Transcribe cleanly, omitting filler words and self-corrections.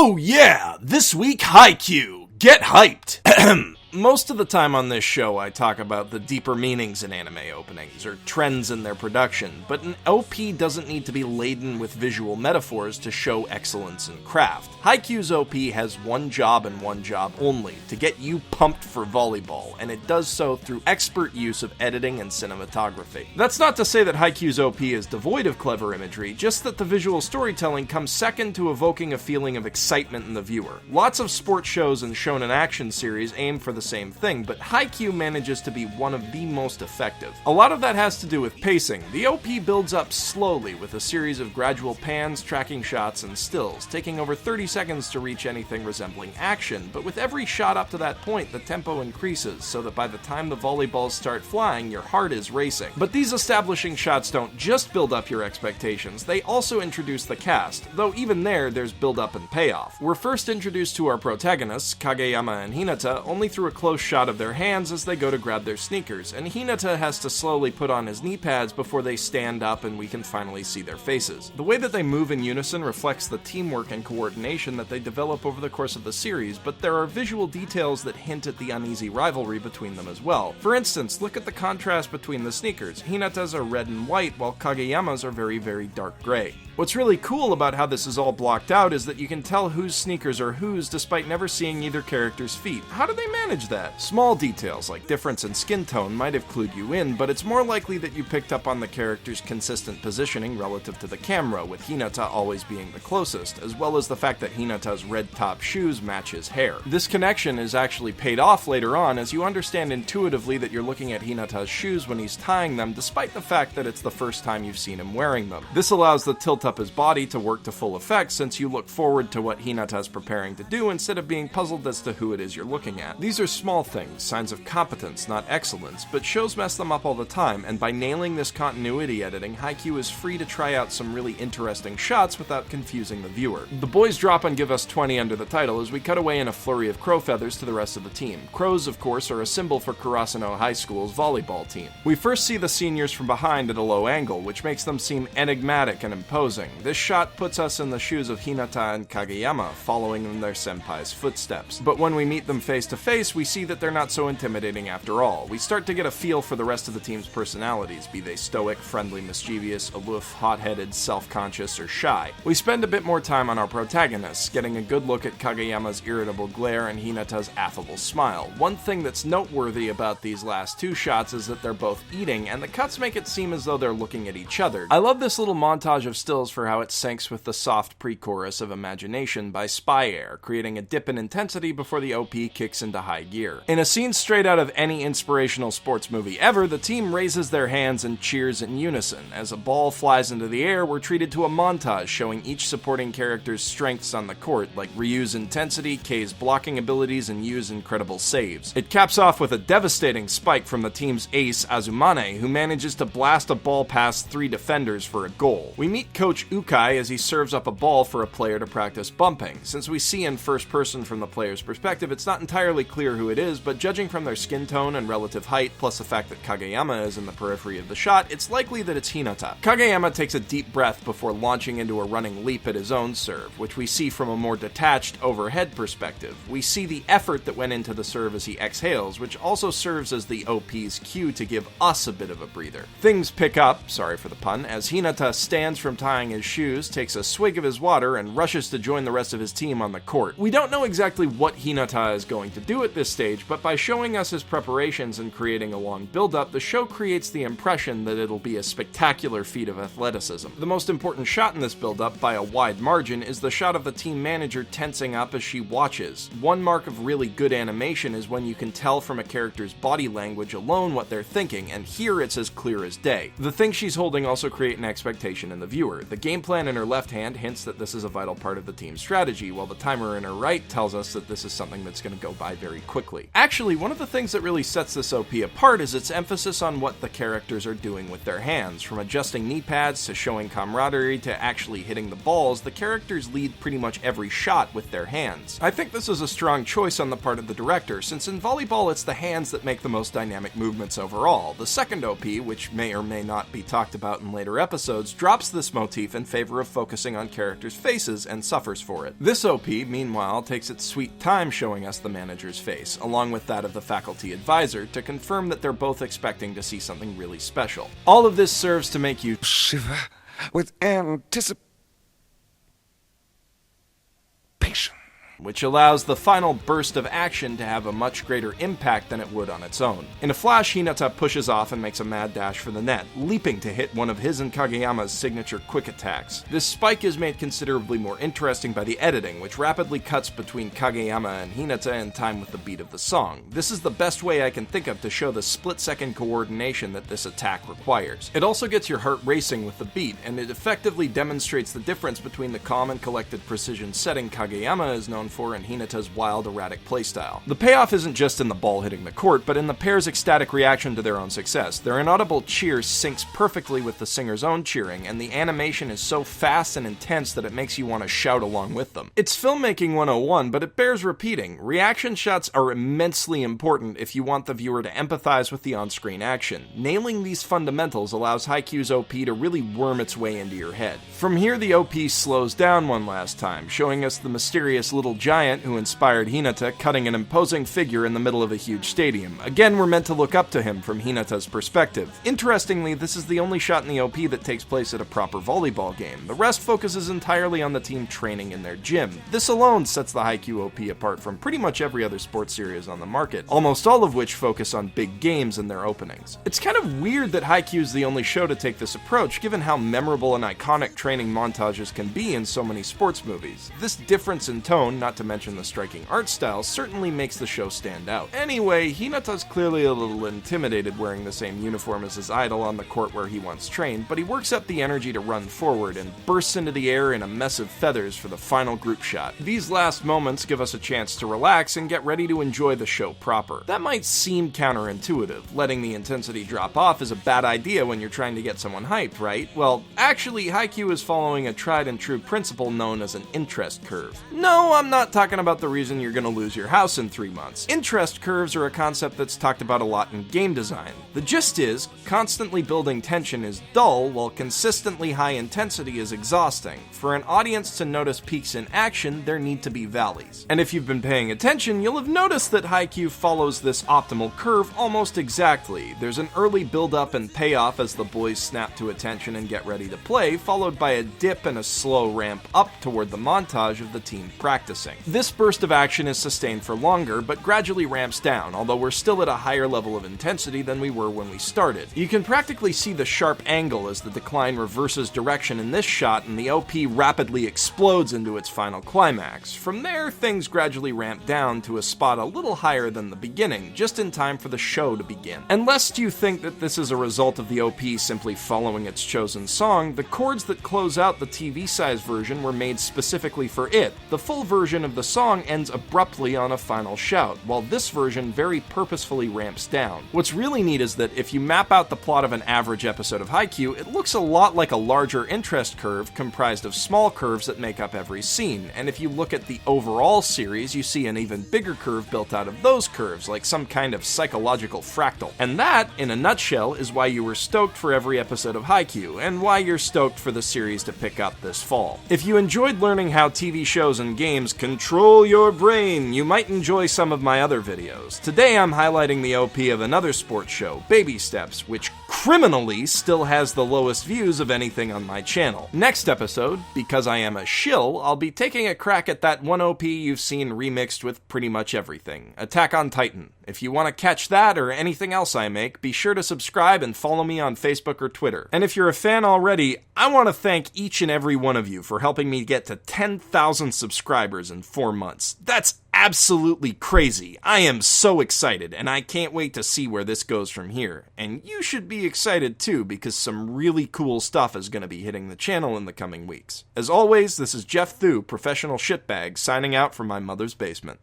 Oh yeah, this week Haikyuu. Get hyped! Most of the time on this show, I talk about the deeper meanings in anime openings, or trends in their production, but an OP doesn't need to be laden with visual metaphors to show excellence in craft. Haikyuu's OP has one job and one job only, to get you pumped for volleyball, and it does so through expert use of editing and cinematography. That's not to say that Haikyuu's OP is devoid of clever imagery, just that the visual storytelling comes second to evoking a feeling of excitement in the viewer. Lots of sports shows and shonen action series aim for the same thing, but Haikyuu manages to be one of the most effective. A lot of that has to do with pacing. The OP builds up slowly with a series of gradual pans, tracking shots, and stills, taking over 30 seconds to reach anything resembling action, but with every shot up to that point, the tempo increases, so that by the time the volleyballs start flying, your heart is racing. But these establishing shots don't just build up your expectations, they also introduce the cast, though even there's build up and payoff. We're first introduced to our protagonists, Kageyama and Hinata, only through a close shot of their hands as they go to grab their sneakers, and Hinata has to slowly put on his knee pads before they stand up and we can finally see their faces. The way that they move in unison reflects the teamwork and coordination that they develop over the course of the series, but there are visual details that hint at the uneasy rivalry between them as well. For instance, look at the contrast between the sneakers. Hinata's are red and white, while Kageyama's are very, very dark gray. What's really cool about how this is all blocked out is that you can tell whose sneakers are whose despite never seeing either character's feet. How do they manage that? Small details like difference in skin tone might have clued you in, but it's more likely that you picked up on the character's consistent positioning relative to the camera, with Hinata always being the closest, as well as the fact that Hinata's red top shoes match his hair. This connection is actually paid off later on as you understand intuitively that you're looking at Hinata's shoes when he's tying them, despite the fact that it's the first time you've seen him wearing them. This allows the tilt up his body to work to full effect since you look forward to what Hinata's preparing to do instead of being puzzled as to who it is you're looking at. These are small things, signs of competence, not excellence, but shows mess them up all the time, and by nailing this continuity editing, Haikyuu is free to try out some really interesting shots without confusing the viewer. The boys drop and give us 20 under the title as we cut away in a flurry of crow feathers to the rest of the team. Crows, of course, are a symbol for Karasuno High School's volleyball team. We first see the seniors from behind at a low angle, which makes them seem enigmatic and imposing. This shot puts us in the shoes of Hinata and Kageyama, following in their senpai's footsteps. But when we meet them face to face, we see that they're not so intimidating after all. We start to get a feel for the rest of the team's personalities, be they stoic, friendly, mischievous, aloof, hot-headed, self-conscious, or shy. We spend a bit more time on our protagonists, getting a good look at Kageyama's irritable glare and Hinata's affable smile. One thing that's noteworthy about these last two shots is that they're both eating, and the cuts make it seem as though they're looking at each other. I love this little montage of stills for how it syncs with the soft pre-chorus of Imagination by Spyair, creating a dip in intensity before the OP kicks into high gear. In a scene straight out of any inspirational sports movie ever, the team raises their hands and cheers in unison. As a ball flies into the air, we're treated to a montage showing each supporting character's strengths on the court, like Ryu's intensity, Kei's blocking abilities, and Yu's incredible saves. It caps off with a devastating spike from the team's ace, Azumane, who manages to blast a ball past 3 defenders for a goal. We meet Coach Ukai as he serves up a ball for a player to practice bumping. Since we see in first person from the player's perspective, it's not entirely clear who it is, but judging from their skin tone and relative height, plus the fact that Kageyama is in the periphery of the shot, it's likely that it's Hinata. Kageyama takes a deep breath before launching into a running leap at his own serve, which we see from a more detached, overhead perspective. We see the effort that went into the serve as he exhales, which also serves as the OP's cue to give us a bit of a breather. Things pick up, sorry for the pun, as Hinata stands from tying his shoes, takes a swig of his water, and rushes to join the rest of his team on the court. We don't know exactly what Hinata is going to do at this stage, but by showing us his preparations and creating a long build-up, the show creates the impression that it'll be a spectacular feat of athleticism. The most important shot in this build-up, by a wide margin, is the shot of the team manager tensing up as she watches. One mark of really good animation is when you can tell from a character's body language alone what they're thinking, and here it's as clear as day. The things she's holding also create an expectation in the viewer. The game plan in her left hand hints that this is a vital part of the team's strategy, while the timer in her right tells us that this is something that's going to go by very quickly. Actually, one of the things that really sets this OP apart is its emphasis on what the characters are doing with their hands. From adjusting knee pads to showing camaraderie to actually hitting the balls, the characters lead pretty much every shot with their hands. I think this is a strong choice on the part of the director, since in volleyball it's the hands that make the most dynamic movements overall. The second OP, which may or may not be talked about in later episodes, drops this motif in favor of focusing on characters' faces and suffers for it. This OP, meanwhile, takes its sweet time showing us the manager's face, along with that of the faculty advisor, to confirm that they're both expecting to see something really special. All of this serves to make you shiver with anticipation, which allows the final burst of action to have a much greater impact than it would on its own. In a flash, Hinata pushes off and makes a mad dash for the net, leaping to hit one of his and Kageyama's signature quick attacks. This spike is made considerably more interesting by the editing, which rapidly cuts between Kageyama and Hinata in time with the beat of the song. This is the best way I can think of to show the split-second coordination that this attack requires. It also gets your heart racing with the beat, and it effectively demonstrates the difference between the calm and collected precision setting Kageyama is known for and Hinata's wild, erratic playstyle. The payoff isn't just in the ball hitting the court, but in the pair's ecstatic reaction to their own success. Their inaudible cheer syncs perfectly with the singer's own cheering, and the animation is so fast and intense that it makes you want to shout along with them. It's filmmaking 101, but it bears repeating. Reaction shots are immensely important if you want the viewer to empathize with the on-screen action. Nailing these fundamentals allows Haikyuu's OP to really worm its way into your head. From here, the OP slows down one last time, showing us the mysterious little giant who inspired Hinata cutting an imposing figure in the middle of a huge stadium. Again, we're meant to look up to him from Hinata's perspective. Interestingly, this is the only shot in the OP that takes place at a proper volleyball game. The rest focuses entirely on the team training in their gym. This alone sets the Haikyuu OP apart from pretty much every other sports series on the market, almost all of which focus on big games in their openings. It's kind of weird that Haikyuu is the only show to take this approach, given how memorable and iconic training montages can be in so many sports movies. This difference in tone, not to mention the striking art style, certainly makes the show stand out. Anyway, Hinata's clearly a little intimidated wearing the same uniform as his idol on the court where he once trained, but he works up the energy to run forward and bursts into the air in a mess of feathers for the final group shot. These last moments give us a chance to relax and get ready to enjoy the show proper. That might seem counterintuitive. Letting the intensity drop off is a bad idea when you're trying to get someone hyped, right? Well, actually, Haikyuu is following a tried and true principle known as an interest curve. No, I'm not talking about the reason you're gonna lose your house in 3 months. Interest curves are a concept that's talked about a lot in game design. The gist is, constantly building tension is dull, while consistently high intensity is exhausting. For an audience to notice peaks in action, there need to be valleys. And if you've been paying attention, you'll have noticed that Haikyuu follows this optimal curve almost exactly. There's an early build-up and payoff as the boys snap to attention and get ready to play, followed by a dip and a slow ramp up toward the montage of the team practicing. This burst of action is sustained for longer, but gradually ramps down, although we're still at a higher level of intensity than we were when we started. You can practically see the sharp angle as the decline reverses direction in this shot, and the OP rapidly explodes into its final climax. From there, things gradually ramp down to a spot a little higher than the beginning, just in time for the show to begin. And lest you think that this is a result of the OP simply following its chosen song, the chords that close out the TV-size version were made specifically for it. The full version of the song ends abruptly on a final shout, while this version very purposefully ramps down. What's really neat is that if you map out the plot of an average episode of Haikyuu, it looks a lot like a larger interest curve comprised of small curves that make up every scene, and if you look at the overall series, you see an even bigger curve built out of those curves, like some kind of psychological fractal. And that, in a nutshell, is why you were stoked for every episode of Haikyuu, and why you're stoked for the series to pick up this fall. If you enjoyed learning how TV shows and games control your brain, you might enjoy some of my other videos. Today I'm highlighting the OP of another sports show, Baby Steps, which criminally still has the lowest views of anything on my channel. Next episode, because I am a shill, I'll be taking a crack at that one OP you've seen remixed with pretty much everything, Attack on Titan. If you want to catch that or anything else I make, be sure to subscribe and follow me on Facebook or Twitter. And if you're a fan already, I want to thank each and every one of you for helping me get to 10,000 subscribers in 4 months. That's absolutely crazy. I am so excited, and I can't wait to see where this goes from here. And you should be excited too, because some really cool stuff is going to be hitting the channel in the coming weeks. As always, this is Jeff Thu, professional shitbag, signing out from my mother's basement.